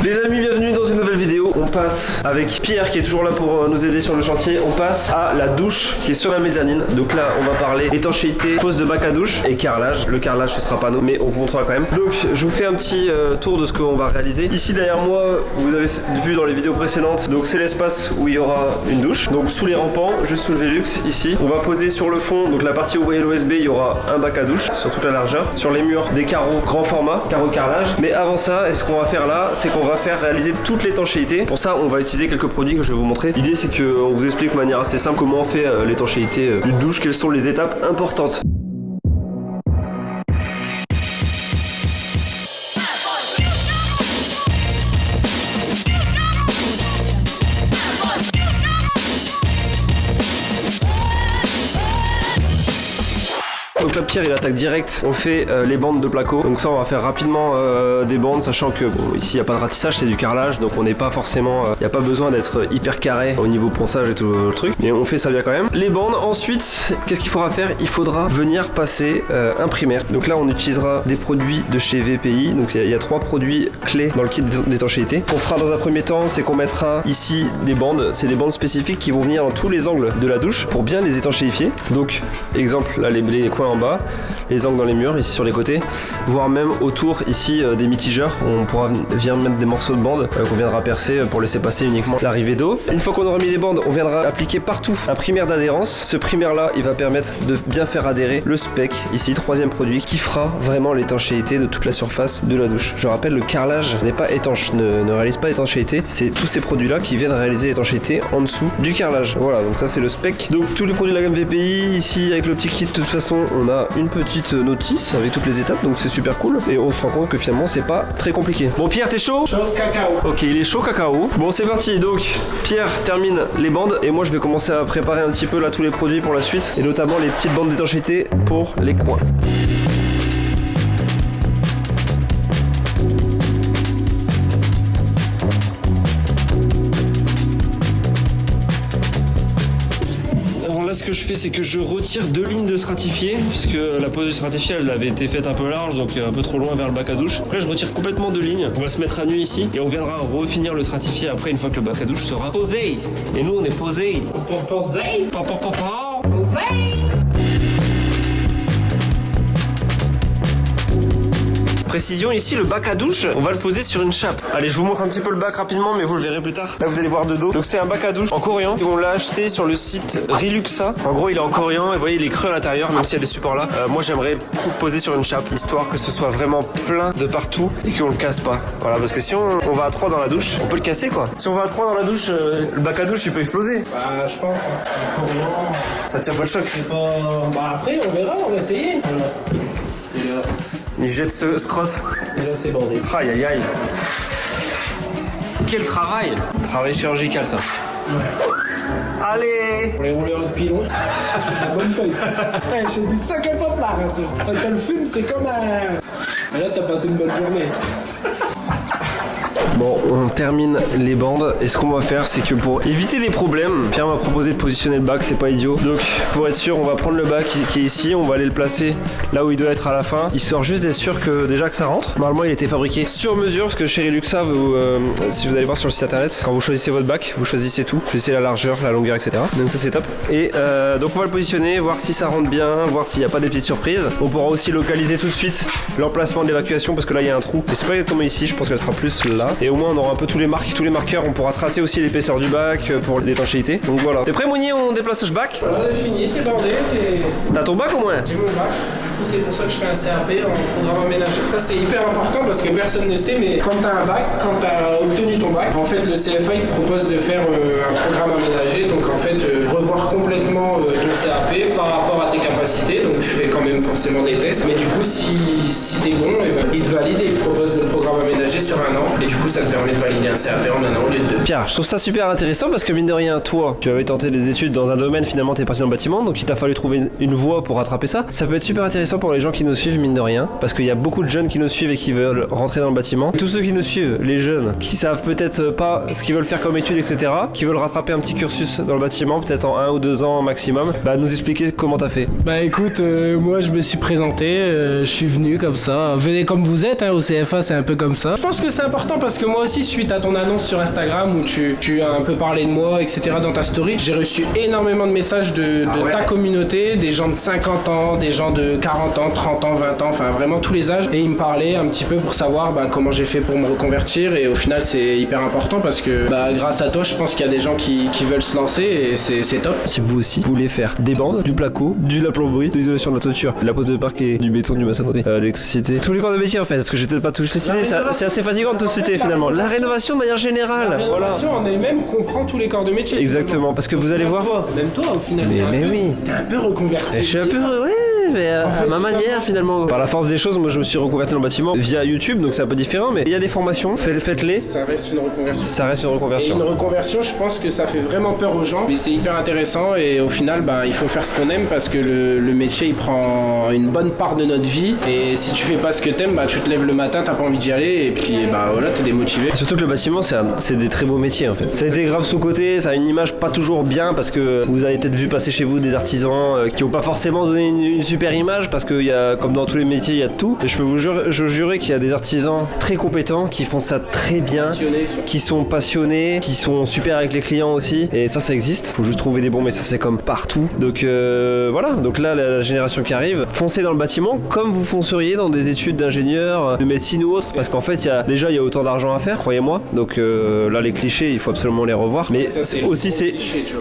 Les amis, bienvenue dans une nouvelle vidéo. On passe avec Pierre qui est toujours là pour nous aider sur le chantier. On passe à la douche qui est sur la mezzanine. Donc là, on va parler étanchéité, pose de bac à douche et carrelage. Le carrelage, ce sera pas nous, mais on vous montrera quand même. Donc, je vous fais un petit tour de ce qu'on va réaliser. Ici derrière moi, vous avez vu dans les vidéos précédentes, donc c'est l'espace où il y aura une douche. Donc sous les rampants, juste sous le Velux, ici. On va poser sur le fond, donc la partie où vous voyez l'OSB, il y aura un bac à douche sur toute la largeur. Sur les murs, des carreaux grand format, carreaux carrelage. Mais avant ça, ce qu'on va faire là, c'est qu'on va faire réaliser toute l'étanchéité. Pour ça, on va utiliser quelques produits que je vais vous montrer. L'idée, c'est qu'on vous explique de manière assez simple comment on fait l'étanchéité d'une douche, quelles sont les étapes importantes. Donc là Pierre il attaque direct, on fait les bandes de placo. Donc ça on va faire rapidement des bandes, sachant que bon, ici il n'y a pas de ratissage, c'est du carrelage. Donc on n'est pas forcément, il n'y a pas besoin d'être hyper carré au niveau ponçage et tout le truc. Mais on fait ça bien quand même. Les bandes, ensuite, qu'est-ce qu'il faudra faire? Il faudra venir passer un primaire. Donc là on utilisera des produits de chez VPI. Donc il y a 3 produits clés dans le kit d'étanchéité. Ce qu'on fera dans un premier temps, c'est qu'on mettra ici des bandes. C'est des bandes spécifiques qui vont venir dans tous les angles de la douche pour bien les étanchéifier. Donc exemple, là les coins en bas, les angles dans les murs, ici sur les côtés, voire même autour ici des mitigeurs. On pourra venir mettre des morceaux de bande qu'on viendra percer pour laisser passer uniquement l'arrivée d'eau. Une fois qu'on aura mis les bandes, on viendra appliquer partout un primaire d'adhérence. Ce primaire là, il va permettre de bien faire adhérer le spec, ici 3e produit, qui fera vraiment l'étanchéité de toute la surface de la douche. Je rappelle, le carrelage n'est pas étanche, ne réalise pas l'étanchéité. C'est tous ces produits là qui viennent réaliser l'étanchéité en dessous du carrelage. Voilà, donc ça c'est le spec. Donc tous les produits de la gamme VPI, ici avec le petit kit, de toute façon on a une petite notice avec toutes les étapes, donc c'est super cool et on se rend compte que finalement c'est pas très compliqué. Bon Pierre, t'es chaud? Chaud cacao. Ok, il est chaud cacao. Bon c'est parti, donc Pierre termine les bandes et moi je vais commencer à préparer un petit peu là tous les produits pour la suite et notamment les petites bandes d'étanchéité pour les coins. Là, ce que je fais, c'est que je retire 2 lignes de stratifié, puisque la pose de stratifié, elle avait été faite un peu large, donc un peu trop loin vers le bac à douche. Après, je retire complètement 2 lignes. On va se mettre à nu ici, et on viendra refinir le stratifié après, une fois que le bac à douche sera posé. Et nous, on est posé. Posé. Posé. Précision ici, le bac à douche, on va le poser sur une chape. Allez, je vous montre un petit peu le bac rapidement, mais vous le verrez plus tard. Là, vous allez voir de dos. Donc, c'est un bac à douche en coréen. On l'a acheté sur le site Riluxa. En gros, il est en coréen et vous voyez, il est creux à l'intérieur, même s'il y a des supports là. Moi, j'aimerais poser sur une chape, histoire que ce soit vraiment plein de partout et qu'on le casse pas. Voilà, parce que si on va à 3 dans la douche, on peut le casser quoi. Si on va à 3 dans la douche, le bac à douche, il peut exploser. Bah, je pense. Coréen. Ça tient pas le choc. C'est pas. Bah, après, on verra, on va essayer. Voilà. Il jette ce cross. Et là, c'est bandé. Aïe aïe aïe. Quel travail! Travail chirurgical ça. Ouais. Allez! Pour les rouleurs de pilon. La bonne feuille. Ouais, j'ai dit 50 fois par là, ça. Quand t'as le fume, c'est comme un. Et là, t'as passé une bonne journée. Bon, on termine les bandes et ce qu'on va faire, c'est que pour éviter des problèmes, Pierre m'a proposé de positionner le bac, c'est pas idiot. Donc pour être sûr, on va prendre le bac qui est ici, on va aller le placer là où il doit être à la fin, histoire juste d'être sûr que déjà que ça rentre. Normalement, il a été fabriqué sur mesure parce que chez Riluxa, si vous allez voir sur le site internet, quand vous choisissez votre bac, vous choisissez tout, vous choisissez la largeur, la longueur, etc. Donc ça c'est top. Et donc on va le positionner, voir si ça rentre bien, voir s'il n'y a pas des petites surprises. On pourra aussi localiser tout de suite l'emplacement de l'évacuation parce que là il y a un trou. Et c'est pas exactement ici, je pense qu'elle sera plus là. Et au moins on aura un peu tous les marqueurs, on pourra tracer aussi l'épaisseur du bac pour l'étanchéité. Donc voilà. T'es prêt Mounier, on déplace ce bac? Voilà, c'est fini, c'est bandé, c'est. T'as ton bac au moins? J'ai mon bac. Du coup, c'est pour ça que je fais un CAP en programme aménagé. Ça, c'est hyper important parce que personne ne sait, mais quand t'as un bac, quand t'as obtenu ton bac, en fait, le CFA il te propose de faire un programme aménagé. Donc, en fait, revoir complètement ton CAP par rapport à tes capacités. Donc, je fais quand même forcément des tests. Mais du coup, si t'es bon, et ben, il te valide et il te propose le programme aménagé sur 1 an. Et du coup, ça te permet de valider un CAP en 1 an au lieu de 2. Pierre, je trouve ça super intéressant parce que mine de rien, toi, tu avais tenté des études dans un domaine, finalement t'es parti dans le bâtiment, donc il t'a fallu trouver une voie pour rattraper ça. Ça peut être super intéressant pour les gens qui nous suivent, mine de rien, parce qu'il y a beaucoup de jeunes qui nous suivent et qui veulent rentrer dans le bâtiment. Tous ceux qui nous suivent, les jeunes, qui savent peut-être pas ce qu'ils veulent faire comme études, etc., qui veulent rattraper un petit cursus dans le bâtiment, peut-être en 1 ou 2 ans maximum, bah nous expliquer comment t'as fait. Bah Bah écoute, moi je me suis présenté, je suis venu comme ça. Venez comme vous êtes, hein, au CFA c'est un peu comme ça. Je pense que c'est important parce que moi aussi, suite à ton annonce sur Instagram où tu as un peu parlé de moi, etc. dans ta story, j'ai reçu énormément de messages de ta communauté, des gens de 50 ans, des gens de 40 ans, 30 ans, 20 ans, enfin vraiment tous les âges. Et ils me parlaient un petit peu pour savoir comment j'ai fait pour me reconvertir. Et au final, c'est hyper important parce que grâce à toi, je pense qu'il y a des gens qui veulent se lancer et c'est top. Si vous aussi voulez faire des bandes, du placo, de la plomberie, de l'isolation de la toiture, de la pose de parquet, du béton, du maçonnerie, l'électricité, tous les corps de métier en fait, parce que j'ai peut-être pas tous les cités, c'est assez fatigant de tout citer finalement. La rénovation de manière générale. La rénovation en elle-même comprend tous les corps de métier. Exactement, parce que vous allez voir. Même toi au final. Mais oui. T'es un peu reconverti. Je suis un peu ouais. Mais à ma manière finalement. Par la force des choses, moi je me suis reconverti dans le bâtiment via YouTube, donc c'est un peu différent, mais il y a des formations, faites-les. Ça reste une reconversion. Ça reste une reconversion. Et une reconversion, je pense que ça fait vraiment peur aux gens, mais c'est hyper intéressant et au final, il faut faire ce qu'on aime parce que le métier il prend une bonne part de notre vie et si tu fais pas ce que t'aimes, tu te lèves le matin, t'as pas envie d'y aller et puis voilà, t'es démotivé. Surtout que le bâtiment, c'est des très beaux métiers en fait. Ça a été grave sous-côté, ça a une image pas toujours bien parce que vous avez peut-être vu passer chez vous des artisans qui ont pas forcément donné une super image parce que comme dans tous les métiers, il y a de tout. Et je peux vous jurer qu'il y a des artisans très compétents qui font ça très bien, qui sont passionnés, qui sont super avec les clients aussi. Et ça existe. Faut juste trouver des bons, mais ça c'est comme partout. Donc voilà. Donc là, la génération qui arrive, foncez dans le bâtiment comme vous fonceriez dans des études d'ingénieur, de médecine ou autre. Parce qu'en fait, il y a autant d'argent à faire, croyez-moi. Donc là, les clichés, il faut absolument les revoir. Mais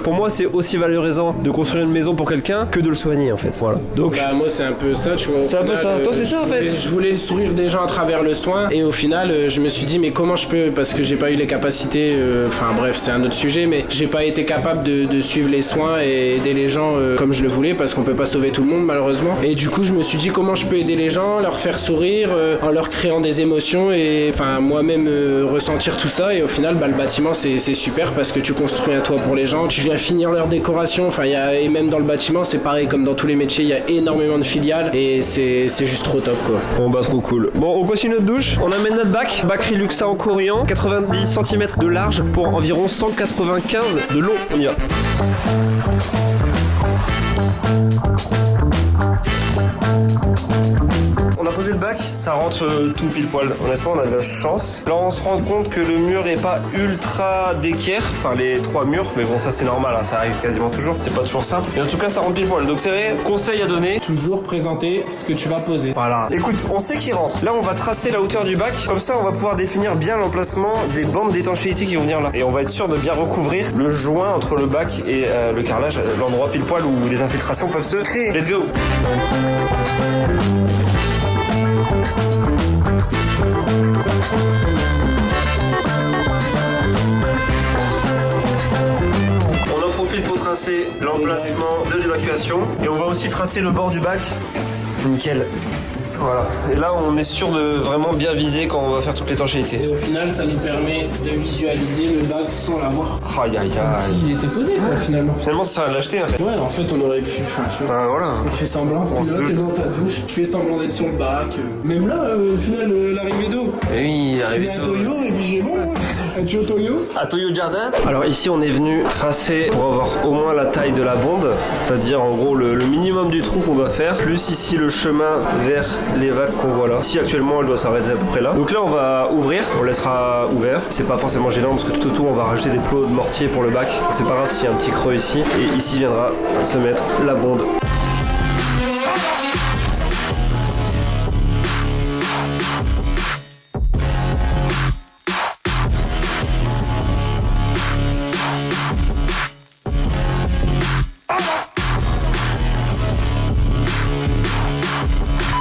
pour moi, c'est aussi valorisant de construire une maison pour quelqu'un que de le soigner en fait. Voilà. Donc moi, c'est un peu ça, tu vois. C'est un peu ça. Toi, c'est ça en fait. Je voulais le sourire des gens à travers le soin et au final, je me suis dit, mais comment je peux, parce que j'ai pas eu les capacités, enfin bref, c'est un autre sujet, mais j'ai pas été capable de suivre les soins et aider les gens comme je le voulais parce qu'on peut pas sauver tout le monde malheureusement. Et du coup, je me suis dit, comment je peux aider les gens, leur faire sourire en leur créant des émotions et enfin moi-même ressentir tout ça. Et au final, le bâtiment, c'est super parce que tu construis un toit pour les gens, tu viens finir leur décoration, enfin et même dans le bâtiment, c'est pareil comme dans tous les métiers, il y a énormément de filiales et c'est juste trop top quoi. Bon trop cool. Bon, on continue notre douche, on amène notre bac Riluxa en Corian, 90 cm de large pour environ 195 de long. On y va. On a posé le bac, ça rentre tout pile poil. Honnêtement, on a de la chance. Là, on se rend compte que le mur est pas ultra d'équerre, enfin les 3 murs, mais bon, ça c'est normal, hein, ça arrive quasiment toujours. C'est pas toujours simple. Mais en tout cas, ça rentre pile poil. Donc c'est vrai, conseil à donner. Toujours présenter ce que tu vas poser. Voilà. Écoute, on sait qu'il rentre. Là, on va tracer la hauteur du bac. Comme ça, on va pouvoir définir bien l'emplacement des bandes d'étanchéité qui vont venir là. Et on va être sûr de bien recouvrir le joint entre le bac et le carrelage, l'endroit pile poil où les infiltrations peuvent se créer. Let's go. On en profite pour tracer l'emplacement de l'évacuation et on va aussi tracer le bord du bac. Nickel. Voilà. Et là, on est sûr de vraiment bien viser quand on va faire toute l'étanchéité. Et au final, ça nous permet de visualiser le bac sans l'avoir. Aïe aïe aïe. Il était posé, quoi, finalement. Finalement, ça sert à l'acheter, en fait. Ouais, en fait, on aurait pu. Enfin, tu vois. Voilà. On fait semblant. T'es dans ta douche. Tu fais semblant d'être sur le bac. Même là, au final, l'arrivée d'eau. Et oui, tu mets un Toyo et puis j'ai bon. Un tuyau Toyo. À Toyo Jardin. Alors ici, on est venu tracer pour avoir au moins la taille de la bonde, c'est-à-dire en gros le minimum du trou qu'on doit faire, plus ici le chemin vers les vagues qu'on voit là. Ici actuellement elle doit s'arrêter à peu près là. Donc là on va ouvrir, on laissera ouvert. C'est pas forcément gênant parce que tout autour on va rajouter des plots de mortier pour le bac. C'est pas grave s'il y a un petit creux ici. Et ici viendra se mettre la bonde.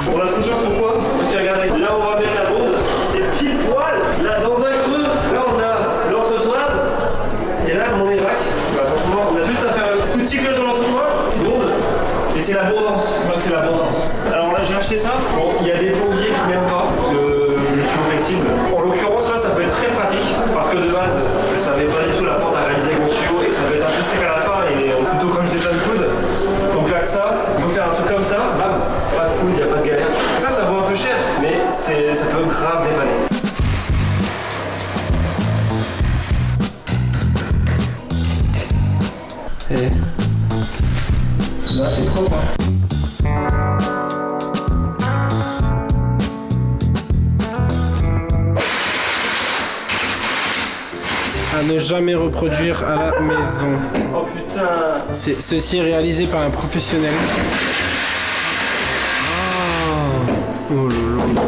On a trop de chance, pourquoi? Parce que regardez, là on va mettre la bonde, c'est pile poil, là dans un creux, là on a l'entretoise, et là mon évac. Franchement, on a juste à faire un coup de cyclage dans l'entretoise, bonde, et c'est l'abondance. Moi c'est l'abondance. Alors là j'ai acheté ça, bon, il y a des plombiers qui n'aiment pas le tuyau flexible. En l'occurrence là ça peut être très pratique, parce que de base, je savais pas du tout la pente à réaliser avec mon tuyau, et que ça peut être un peu sec à la fin, et on peut plutôt rajouter plein de coudes. Donc là que ça, il faut faire un truc comme ça, bam, pas de coude, il n'y a pas de galère. Ça vaut un peu cher, mais ça peut grave dépanner. Et là c'est propre hein. à ne jamais reproduire à la maison. Oh putain. Ceci est réalisé par un professionnel. Oh là là.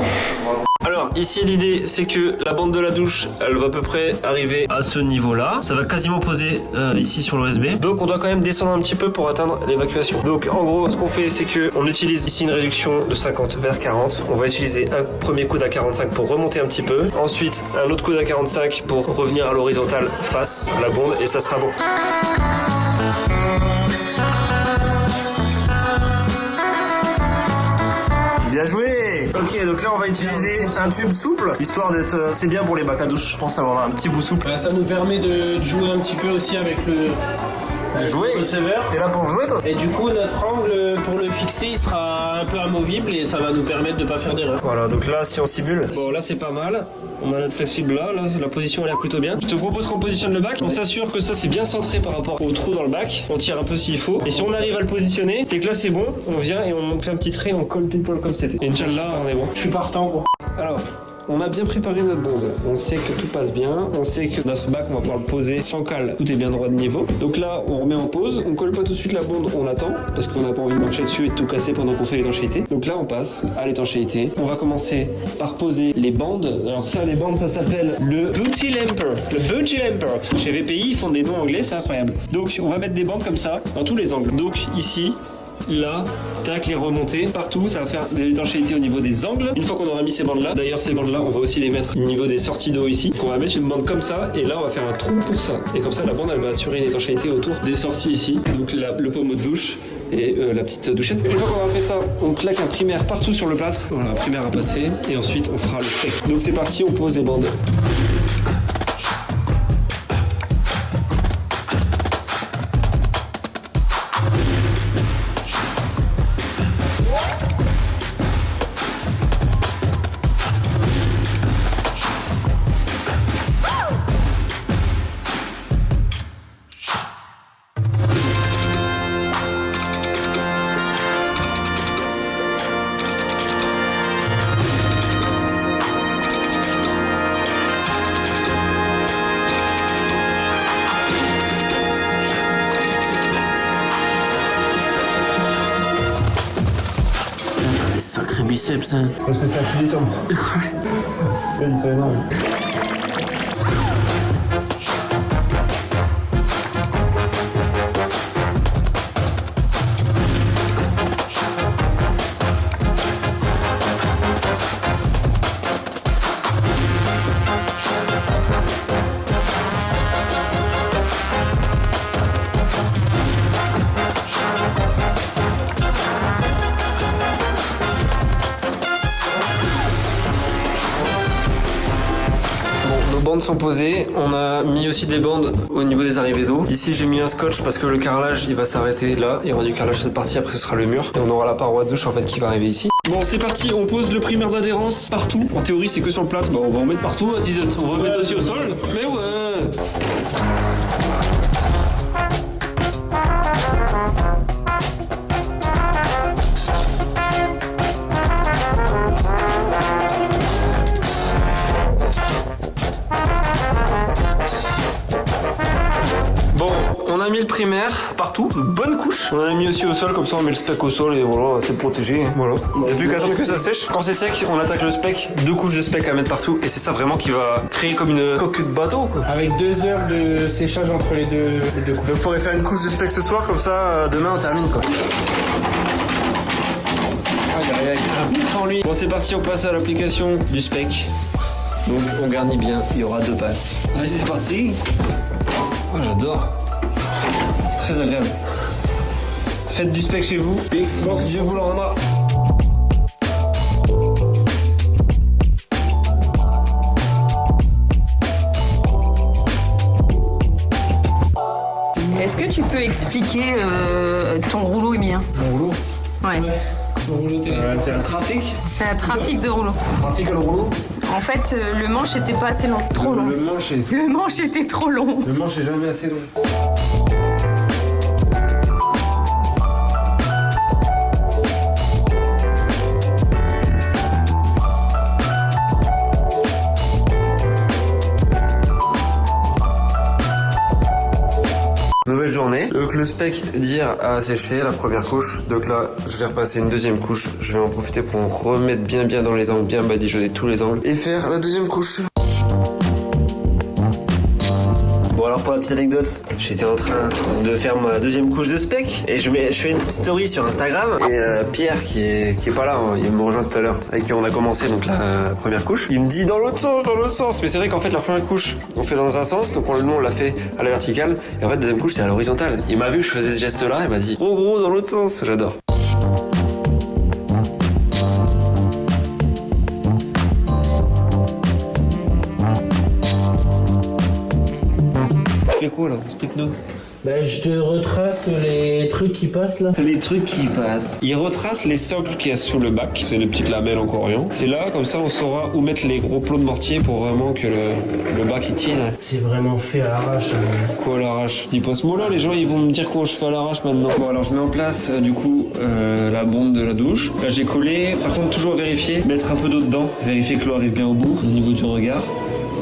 Alors ici l'idée c'est que la bande de la douche elle va à peu près arriver à ce niveau là. Ça va quasiment poser ici sur l'OSB. Donc on doit quand même descendre un petit peu pour atteindre l'évacuation. Donc en gros ce qu'on fait c'est que on utilise ici une réduction de 50 vers 40. On va utiliser un premier coude à 45 pour remonter un petit peu. Ensuite un autre coude à 45 pour revenir à l'horizontale face à la bonde et ça sera bon. Bien joué. Ok, donc là on va utiliser un tube souple, histoire d'être... c'est bien pour les bacs à douche, je pense avoir un petit bout souple. Voilà, ça nous permet de jouer un petit peu aussi avec le Jouer. receveur. T'es là pour jouer toi? Et du coup notre angle pour le fixer il sera un peu amovible et ça va nous permettre de pas faire d'erreur. Voilà, donc là si on simule... Bon là c'est pas mal, on a notre flexible là, la position a l'air plutôt bien. Je te propose qu'on positionne le bac, on s'assure que ça c'est bien centré par rapport au trou dans le bac, on tire un peu s'il faut. Et si on arrive à le positionner, c'est que là c'est bon, on vient et on fait un petit trait, on colle pile poil comme c'était. Et Inch'Allah on est bon. Je suis partant quoi. Alors, on a bien préparé notre bonde. On sait que tout passe bien. On sait que notre bac, on va pouvoir le poser sans cale. Tout est bien droit de niveau. Donc là, on remet en pause. On colle pas tout de suite la bonde. On attend parce qu'on n'a pas envie de marcher dessus et de tout casser pendant qu'on fait l'étanchéité. Donc là, on passe à l'étanchéité. On va commencer par poser les bandes. Alors ça, les bandes, ça s'appelle le Booty Lamper. Le Booty Lamper. Parce que chez VPI, ils font des noms anglais, c'est incroyable. Donc, on va mettre des bandes comme ça dans tous les angles. Donc ici, là, tac, les remonter partout, ça va faire de l'étanchéité au niveau des angles. Une fois qu'on aura mis ces bandes là, d'ailleurs ces bandes là on va aussi les mettre au niveau des sorties d'eau ici. Donc on va mettre une bande comme ça et là on va faire un trou pour ça. Et comme ça la bande elle va assurer une étanchéité autour des sorties ici. Donc le pommeau de douche et la petite douchette. Une fois qu'on aura fait ça, on claque un primaire partout sur le plâtre. Voilà, un primaire à passer et ensuite on fera le spec. Donc c'est parti, on pose les bandes. Sacré biceps. Hein. Parce que ça appuie sur moi. Ils sont énormes. Nos bandes sont posées, on a mis aussi des bandes au niveau des arrivées d'eau. Ici j'ai mis un scotch parce que le carrelage il va s'arrêter là, il y aura du carrelage cette partie, après ce sera le mur et on aura la paroi de douche en fait qui va arriver ici. Bon c'est parti, on pose le primaire d'adhérence partout. En théorie c'est que sur le plâtre, bon, on va en mettre partout à 10 on va en mettre aussi au sol. Mais ouais. Bon, on a mis le primaire partout, une bonne couche. On a mis aussi au sol, comme ça on met le spec au sol et voilà, c'est protégé. Voilà. Il n'y a plus qu'à attendre que ça sèche. Quand c'est sec, on attaque le spec, 2 couches de spec à mettre partout. Et c'est ça vraiment qui va créer comme une coque de bateau quoi. Avec 2 heures de séchage entre les deux couches. Donc il faudrait faire une couche de spec ce soir, comme ça demain on termine quoi. Bon c'est parti, on passe à l'application du spec. Donc on garnit bien, il y aura 2 passes. Allez c'est parti. Oh j'adore. Très agréable. Faites du spec chez vous. Xbox, Dieu vous le rendra. Est-ce que tu peux expliquer ton rouleau, Emilien? Mon rouleau. Ouais. C'est un trafic. C'est un trafic de rouleau. Trafic à le rouleau. En fait, le manche était pas assez long. Trop long. Le manche est... Le manche était trop long. Le manche est jamais assez long. journée. Donc le spec d'hier a séché la première couche. Donc là, je vais repasser une deuxième couche. Je vais en profiter pour en remettre bien dans les angles, bien badigeonner tous les angles et faire la deuxième couche. Bon alors pour la petite anecdote, j'étais en train de faire ma deuxième couche de spec et je fais une petite story sur Instagram et Pierre qui est pas là, hein, il me rejoint tout à l'heure, avec qui on a commencé donc la première couche. Il me dit dans l'autre sens, mais c'est vrai qu'en fait la première couche on fait dans un sens, donc on l'a fait à la verticale et en fait la deuxième couche c'est à l'horizontale. Il m'a vu que je faisais ce geste là, il m'a dit gros dans l'autre sens, j'adore. Tu fais quoi là? Explique-nous. Bah, je te retrace les trucs qui passent là. Les trucs qui passent. Il retrace les socles qu'il y a sous le bac. C'est les petites lamelles en corian. C'est là, comme ça, on saura où mettre les gros plots de mortier pour vraiment que le bac il tienne. C'est vraiment fait à l'arrache. Quoi à l'arrache? Dis pas ce mot-là, les gens ils vont me dire comment je fais à l'arrache maintenant. Bon, alors je mets en place du coup la bombe de la douche. Là j'ai collé. Par contre, toujours vérifier, mettre un peu d'eau dedans. Vérifier que l'eau arrive bien au bout, au niveau du regard.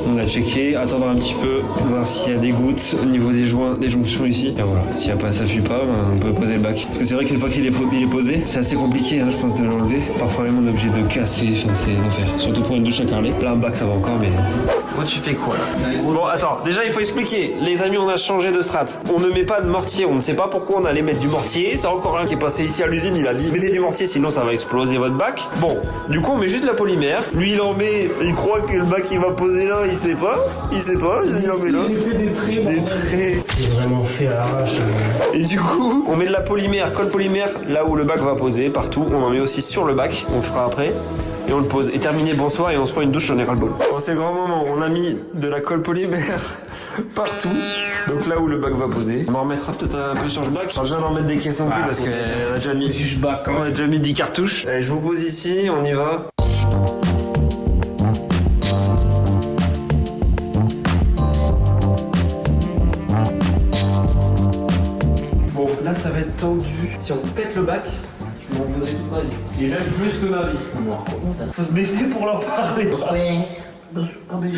On a checké, attendre un petit peu, voir s'il y a des gouttes au niveau des joints, des jonctions ici. Et voilà, s'il n'y a pas, ça fuit pas, ben, on peut poser le bac. Parce que c'est vrai qu'une fois qu'il est posé, c'est assez compliqué, hein, je pense, de l'enlever. Parfois même on est obligé de casser, enfin c'est l'enfer. Surtout pour une douche à carreler. Là un bac ça va encore, mais... Toi tu fais quoi là? Bon attends, déjà il faut expliquer. Les amis, on a changé de strat. On ne met pas de mortier, on ne sait pas pourquoi on allait mettre du mortier. C'est encore un qui est passé ici à l'usine, il a dit mettez du mortier sinon ça va exploser votre bac. Bon, du coup on met juste de la polymère. Lui il en met, il croit que le bac il va poser là, il sait pas, il en met là. J'ai fait des traits. C'est vraiment fait à l'arrache. Et du coup, on met de la polymère, colle polymère là où le bac va poser, partout. On en met aussi sur le bac, on le fera après. Et on le pose. Et terminé, bonsoir, et on se prend une douche, j'en ai ras le bol. Bon, c'est le grand moment, on a mis de la colle polymère partout. Donc là où le bac va poser. On en remettra peut-être un peu sur le bac. Sans jamais en mettre des caisses non plus parce qu'on a déjà mis 10 cartouches. Allez, je vous pose ici, on y va. Bon, là ça va être tendu. Si on pète le bac, je m'en voudrais toute ma vie. Et même plus que ma vie. Faut se baisser pour leur parler. Ouais. Ah mais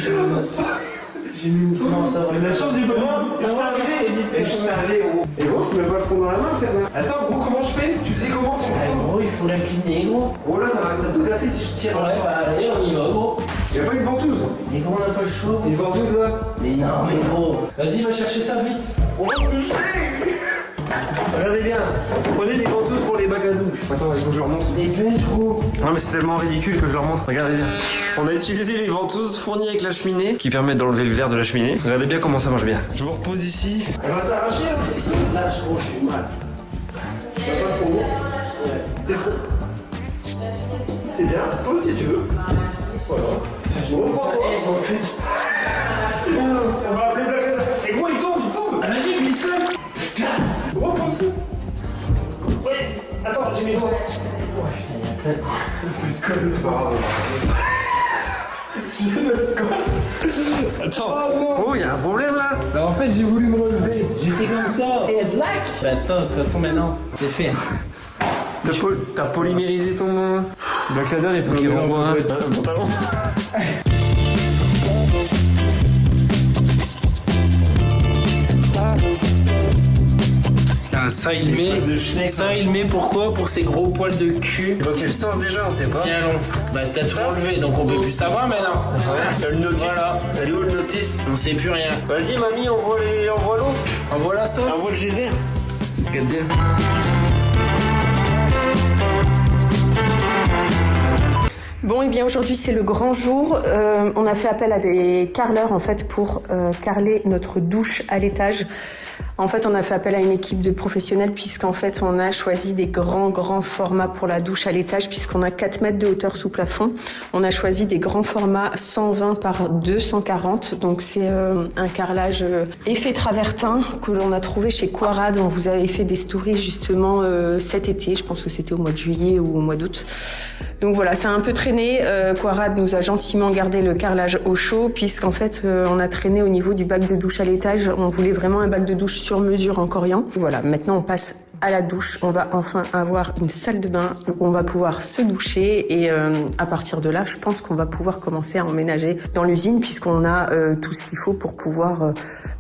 j'ai mis une... Non, ça va. Mais la chance du moment, je savais, gros. Et gros, je peux même pas le prendre dans la main, faire. Attends, gros, comment je fais? Tu faisais comment? Gros, il faut l'incliner, gros. Gros, là, ça peut casser si je tire. Ouais, bah allez, on y va, gros. Y'a pas une ventouse? Mais gros, on n'a pas le choix. Une ventouse là? Mais non, mais gros. Vas-y, va chercher ça vite. On va toucher. Regardez bien, prenez des ventouses pour les bacs à douche. Attends, il faut que je leur montre. Dépêche, gros. Non mais c'est tellement ridicule que je leur montre. Regardez bien. On a utilisé les ventouses fournies avec la cheminée qui permettent d'enlever le verre de la cheminée. Regardez bien comment ça marche bien. Je vous repose ici. Elle va s'arracher, hein. Si, lâche, gros, je suis mal. Pas trop. Ouais. T'es trop. C'est bien, pose si tu veux. Voilà. Je reprends toi. En fait. On va appeler Black Adam. Et gros, il tombe. Ah, vas-y, glisse-le. Putain. Repose. Oui. Attends, j'ai mes doigts. Ouais, putain, il y a plein de... Attends. Oh, il y a un problème là. Bah, en fait, j'ai voulu me relever. J'étais comme ça. Et Black. Bah, attends, de toute façon, maintenant, c'est fait. T'as polymérisé ton... Black Ladder, il faut qu'il renvoie un pantalon. Ça il met pourquoi? Pour ses gros poils de cul. Dans quel sens déjà, on sait pas. Bien long. Bah t'as tout enlevé donc on peut plus savoir maintenant. Ouais. Le notice. Voilà. Elle est où le notice? On sait plus rien. Vas-y mamie, envoie l'eau. Envoie la sauce. Envoie le geyser. Regarde bien. Bon, et bien aujourd'hui c'est le grand jour. On a fait appel à des carreleurs en fait pour carreler notre douche à l'étage. En fait, on a fait appel à une équipe de professionnels puisqu'en fait, on a choisi des grands formats pour la douche à l'étage puisqu'on a 4 mètres de hauteur sous plafond. On a choisi des grands formats 120 par 240. Donc, c'est un carrelage effet travertin que l'on a trouvé chez Quarad. On vous avait fait des stories justement cet été. Je pense que c'était au mois de juillet ou au mois d'août. Donc voilà, ça a un peu traîné. Quarad nous a gentiment gardé le carrelage au chaud puisqu'en fait, on a traîné au niveau du bac de douche à l'étage. On voulait vraiment un bac de douche sur mesure en corian. Voilà, maintenant on passe à la douche, on va enfin avoir une salle de bain où on va pouvoir se doucher et à partir de là, je pense qu'on va pouvoir commencer à emménager dans l'usine puisqu'on a tout ce qu'il faut pour pouvoir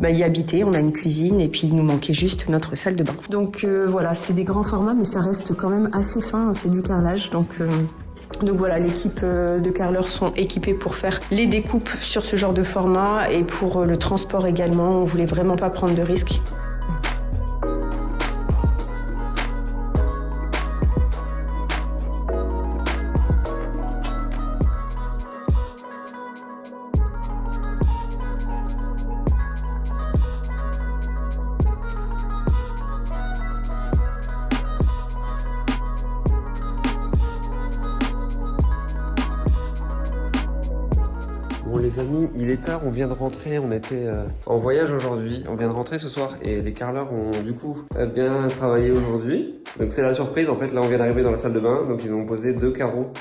y habiter. On a une cuisine et puis il nous manquait juste notre salle de bain. Donc voilà, c'est des grands formats mais ça reste quand même assez fin, c'est du carrelage donc voilà, l'équipe de carreleurs sont équipés pour faire les découpes sur ce genre de format et pour le transport également, on voulait vraiment pas prendre de risques. Bon les amis, il est tard, on vient de rentrer, on était en voyage aujourd'hui, on vient de rentrer ce soir et les carreleurs ont du coup bien travaillé aujourd'hui. Donc c'est la surprise, en fait là on vient d'arriver dans la salle de bain, donc ils ont posé 2 carreaux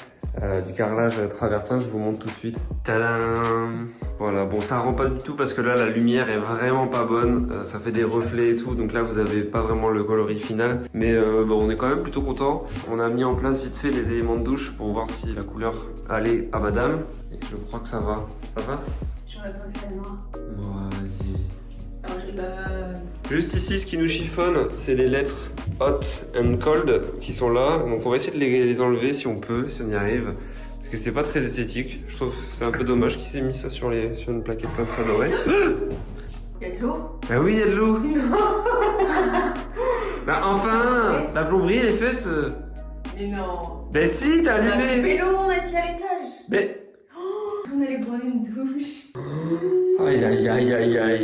du carrelage travertin, je vous montre tout de suite. Tadam! Voilà, bon ça rend pas du tout parce que là la lumière est vraiment pas bonne, ça fait des reflets et tout, donc là vous avez pas vraiment le coloris final. Mais bon, on est quand même plutôt content. On a mis en place vite fait les éléments de douche pour voir si la couleur allait à madame. Et je crois que ça va. Ça va? J'aurais préféré le noir. Bon, vas-y. Alors Juste ici, ce qui nous chiffonne, c'est les lettres hot and cold qui sont là. Donc on va essayer de les enlever si on peut, si on y arrive. Parce que c'est pas très esthétique. Je trouve que c'est un peu dommage qu'il s'est mis ça sur une plaquette comme ça dorée. Il y a de l'eau? Bah oui, il y a de l'eau. Bah enfin, la plomberie elle est faite. Mais non. Bah si, t'as On a allumé. coupé l'eau, on a dit à l'étage. Mais... On allait prendre une douche. Aïe aïe aïe aïe aïe.